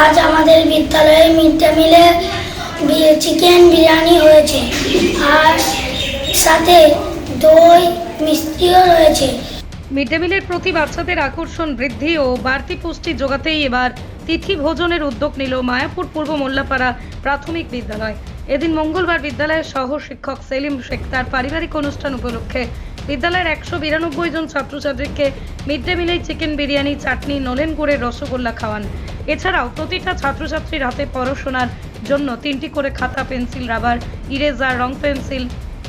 আজ আমাদের বিদ্যালয়ে মিড ডে মিলে চিকেন বিরিয়ানি হয়েছে, আর সাথে দই মিষ্টিও রয়েছে। মিড ডে মিলের প্রতি বাচ্চাদের আকর্ষণ বৃদ্ধি ও বাড়তি পুষ্টি যোগাতেই এবার তিথি ভোজনের উদ্যোগ নিল মায়াপুর পূর্ব মোল্লাপাড়া প্রাথমিক বিদ্যালয়। এদিন মঙ্গলবার বিদ্যালয়ের সহ শিক্ষক সেলিম শেখ তার পারিবারিক অনুষ্ঠান উপলক্ষে বিদ্যালয়ের 192 জন ছাত্রছাত্রীকে মিড ডে মিলে চিকেন বিরিয়ানি, চাটনি, নলেন গুড়ের রসগোল্লা খাওয়ান। এছাড়াও প্রতিটা ছাত্রছাত্রীর হাতে পড়াশোনার জন্য 3টি করে খাতা, পেন্সিল, রাবার, ইরেজার, রং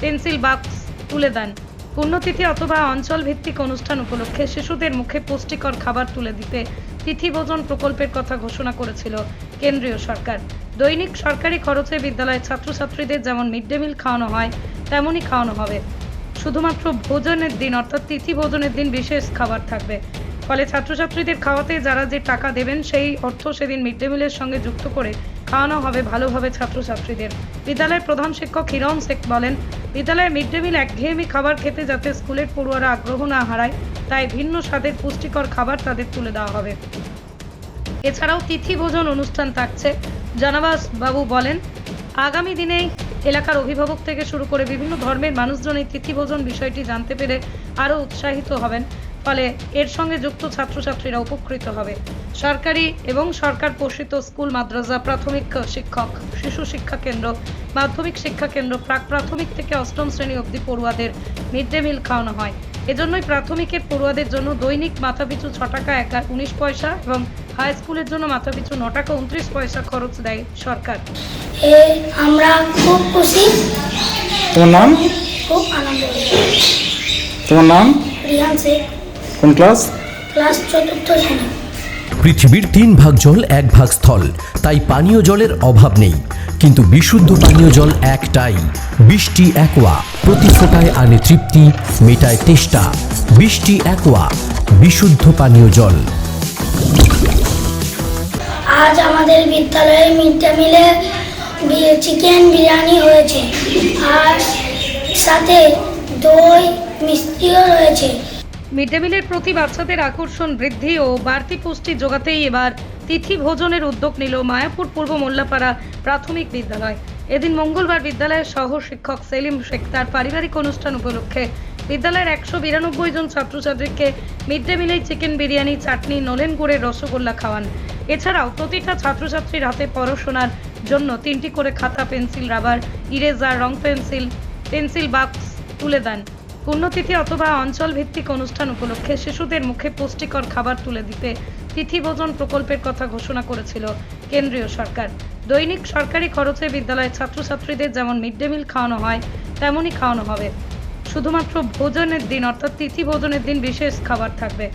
পেন্সিল বাক্স তুলে দেন। পুণ্যতিথি অথবা অঞ্চল ভিত্তিক অনুষ্ঠান উপলক্ষে শিশুদের মুখে পুষ্টিকর খাবার তুলে দিতে তিথি ভোজন প্রকল্পের কথা ঘোষণা করেছিল কেন্দ্রীয় সরকার। দৈনিক সরকারি খরচে বিদ্যালয়ের ছাত্রছাত্রীদের যেমন মিড ডে মিল খাওয়ানো হয় তেমনই খাওয়ানো হবে। শুধুমাত্র ভোজনের দিন অর্থাৎ তিথি ভোজনের দিন বিশেষ খাবার থাকবে। ফলে ছাত্রছাত্রীদের খাওয়াতে যারা যে টাকা দেবেন সেই অর্থ সেদিন মিড ডে মিলের সঙ্গে যুক্ত করে খাওয়ানো হবে ভালোভাবে ছাত্রছাত্রীদের। বিদ্যালয়ের প্রধান শিক্ষক হিরণ শেখ বলেন, বিদ্যালয়ে মিড ডে মিল একঘেয়েমি খাবার খেতে যাতে স্কুলের পড়ুয়ারা আগ্রহ না হারায়, তাই ভিন্ন স্বাদের পুষ্টিকর খাবার তাদের তুলে দেওয়া হবে। এছাড়াও তিথি ভোজন অনুষ্ঠান থাকছে। জানাবাস বাবু বলেন, আগামী দিনে এলাকার অভিভাবক থেকে শুরু করে বিভিন্ন ধর্মের মানুষজন এই তিথি ভোজন বিষয়টি জানতে পেরে আরও উৎসাহিত হবেন। ফলে এর সঙ্গে যুক্ত ছাত্রছাত্রীরা উপকৃত হবে। সরকারি এবং সরকার পোষিত স্কুল, মাদ্রাসা, প্রাথমিক শিক্ষক, শিশু শিক্ষা কেন্দ্র, মাধ্যমিক শিক্ষা কেন্দ্র, প্রাক প্রাথমিক থেকে অষ্টম শ্রেণী অবধি পড়ুয়াদের মিড ডে মিল খাওয়ানো হয়। এজন্যই প্রাথমিকের পড়ুয়াদের জন্য দৈনিক মাথাপিছু 6 টাকা 19 পয়সা এবং হাই স্কুলের জন্য মাথাপিছু 9 টাকা 29 পয়সা খরচ দেয় সরকার। আমরা খুব খুশি। তোমার নাম? খুব আনন্দ হয়েছে। তোমার নাম? রিহান শেখ। কোন ক্লাস? ক্লাস 4th শ্রেণী। পৃথিবীর 3 ভাগ জল 1 ভাগ স্থল, তাই পানীয় জলের অভাব নেই। কিন্তু বিশুদ্ধ পানীয় জল একটাই, বৃষ্টি অ্যাকোয়া। প্রতি ফোঁটায় আনে তৃপ্তি, মেটায় তেষ্টা। বৃষ্টি অ্যাকোয়া, বিশুদ্ধ পানীয় জল। আজ আমাদের বিদ্যালয়ে মিড ডে মিলে চিকেন বিরিয়ানি হয়েছে, আর সাথে দই মিষ্টিও রয়েছে। মিড ডে মিলের প্রতি বাচ্চাদের আকর্ষণ বৃদ্ধি ও বাড়তি পুষ্টি যোগাতেই এবার তিথি ভোজনের উদ্যোগ নিল মায়াপুর পূর্ব মোল্লাপাড়া প্রাথমিক বিদ্যালয়। এদিন মঙ্গলবার বিদ্যালয়ের সহ শিক্ষক সেলিম শেখ তার পারিবারিক অনুষ্ঠান উপলক্ষে বিদ্যালয়ের 192 জন ছাত্রছাত্রীকে মিড ডে মিলে চিকেন বিরিয়ানি, চাটনি, নলেন গুড়ের রসগোল্লা খাওয়ান। এছাড়াও প্রতিটা ছাত্রছাত্রীর হাতে পড়াশোনার জন্য 3টি করে খাতা, পেন্সিল, রাবার, ইরেজার, রং পেন্সিল বাক্স তুলে দেন। পুণ্যতিথি অথবা অঞ্চল ভিত্তিক অনুষ্ঠান উপলক্ষে শিশুদের মুখে পুষ্টিকর খাবার তুলে দিতে তিথি ভোজন প্রকল্পের কথা ঘোষণা করেছিল কেন্দ্রীয় সরকার। দৈনিক সরকারি খরচে বিদ্যালয়ের ছাত্রছাত্রীদের যেমন মিড ডে মিল খাওয়ানো হয় তেমনই খাওয়ানো হবে। শুধুমাত্র ভোজনের দিন অর্থাৎ তিথি ভোজনের দিন বিশেষ খাবার থাকবে।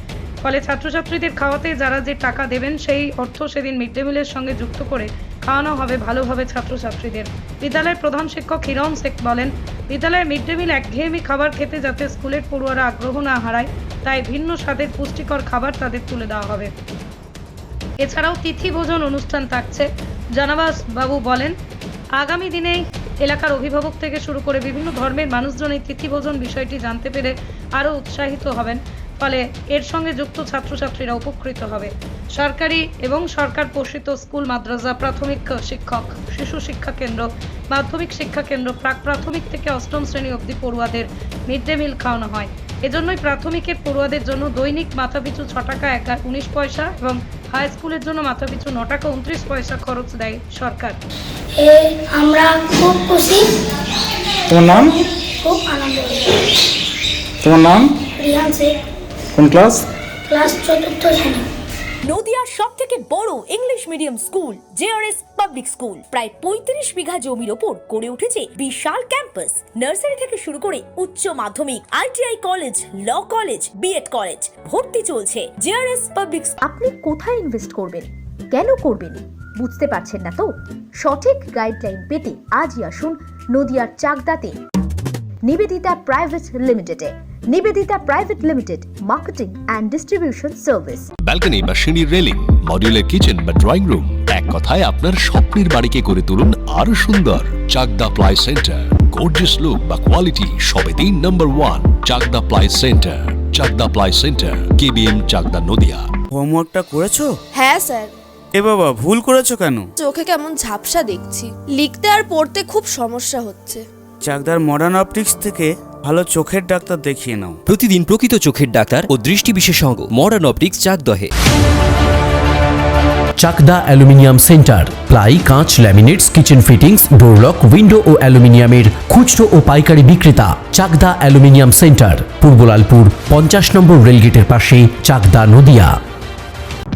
ফলে ছাত্রছাত্রীদের খাওয়াতে যারা যে টাকা দেবেন সেই অর্থ সেদিন মিড ডে মিলের সঙ্গে যুক্ত করে খাওয়ানো হবে ভালোভাবে ছাত্রছাত্রীদের। বিদ্যালয়ের প্রধান শিক্ষক হিরণ শেখ বলেন, বিদ্যালয়ে মিড ডে মিল একঘেয়েমি খাবার খেতে যাতে স্কুলের পড়ুয়ারা আগ্রহ না হারায়, তাই ভিন্ন স্বাদের পুষ্টিকর খাবার তাদের তুলে দেওয়া হবে। এছাড়াও তিথি ভোজন অনুষ্ঠান থাকছে। জানাবাস বাবু বলেন, আগামী দিনে এলাকার অভিভাবক থেকে শুরু করে বিভিন্ন ধর্মের মানুষজন এই তিথি ভোজন বিষয়টি জানতে পেরে আরও উৎসাহিত হবেন। ফলে এর সঙ্গে যুক্ত ছাত্রছাত্রীরা উপকৃত হবে। সরকারি এবং সরকার পোষিত স্কুল, মাদ্রাসা, প্রাথমিক শিক্ষক, শিশু শিক্ষা কেন্দ্র, মাধ্যমিক শিক্ষা কেন্দ্র, প্রাক প্রাথমিক থেকে অষ্টম শ্রেণী অবধি পড়ুয়াদের মিড ডে মিল খাওয়ানো হয়। এজন্যই প্রাথমিকের পড়ুয়াদের জন্য দৈনিক মাথাপিছু 6 টাকা 19 পয়সা এবং হাই স্কুলের জন্য মাথাপিছু 9 টাকা 29 পয়সা খরচ দেয় সরকার। আমরা খুব খুশি। তোমার নাম? খুব আনন্দ হয়েছে। তোমার নাম? রিহান শেখ। কোন ক্লাস? ক্লাস 4th শ্রেণী। নদিয়ার সবথেকে বড় English medium school JRS public school প্রায় 35 বিঘা জমির ওপর গড়ে উঠেছে বিশাল ক্যাম্পাস। নার্সারি থেকে শুরু করে উচ্চ মাধ্যমিক, ITI college, law college, BEd college ভর্তি চলছে জেআরএস পাবলিক। আপনি কোথায় ইনভেস্ট করবেন, কেন করবেন বুঝতে পারছেন না তো? সঠিক গাইডলাইন পেতে আজই আসুন নদিয়ার চাকদাতে নিবেদিতা প্রাইভেট লিমিটেডে। Nivedita private limited, marketing and distribution service. Balcony বা সিঁড়ির রেলিং, মডিউলার কিচেন বা ড্রয়িং রুম, এক কথায় আপনার স্বপ্নের বাড়িকে করে তুলুন আরো সুন্দর। Chakdah ply centre, gorgeous look বা কোয়ালিটি সবেতেই number 1। Chakdah ply centre, Chakdah ply centre, KBM, Chakdah, Nadia. হোমওয়ার্কটা করেছো? হ্যাঁ স্যার। এ বাবা, ভুল করেছো কেন? চোখে কেমন ঝাপসা দেখছি, লিখতে আর পড়তে খুব সমস্যা হচ্ছে। চাকদার মডার্ন অপটিক্স থেকে ভালো চোখের ডাক্তার দেখিয়ে নাও। প্রতিদিন প্রকৃত চোখের ডাক্তার ও দৃষ্টি বিশেষজ্ঞ মডার্ন অপটিক্স চাকদহে। চাকদা অ্যালুমিনিয়াম সেন্টার, প্লাই, কাঁচ, laminates, kitchen fittings, door lock, window ও অ্যালুমিনিয়ামের খুচরো ও পাইকারি বিক্রেতা। চাকদা অ্যালুমিনিয়াম সেন্টার, পূর্ব লালপুর 50 নম্বর রেলগেটের পাশে, চাকদা, নদিয়া।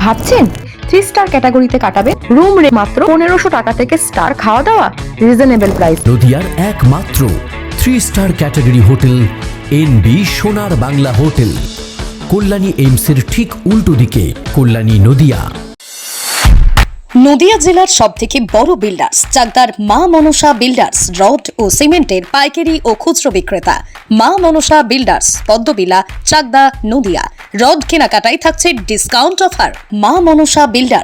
ভাবছেন 3 স্টার ক্যাটাগরিতে কাটাবেন? রুম রে মাত্র 1500 টাকা থেকে স্টার, খাওয়া দাওয়া রিজনেবল প্রাইস। নদিয়ার একমাত্র 3 স্টার ক্যাটাগরি হোটেল এনবি সোনার বাংলা হোটেল, কল্যাণী এইমসের ঠিক উল্টো দিকে, কল্যাণী, নদিয়া। নদিয়া জেলার সবথেকে বড় বিল্ডার্স চাকদার মা মনসা বিল্ডার্স, রড ও সিমেন্টের পাইকারি ও খুচরো বিক্রেতা। মা মনসা বিল্ডার্স, পদ্মবিলা, চাকদা, নদিয়া। রড কেনাকাটায় থাকছে ডিসকাউন্ট অফার। মা মনসা বিল্ডার্স।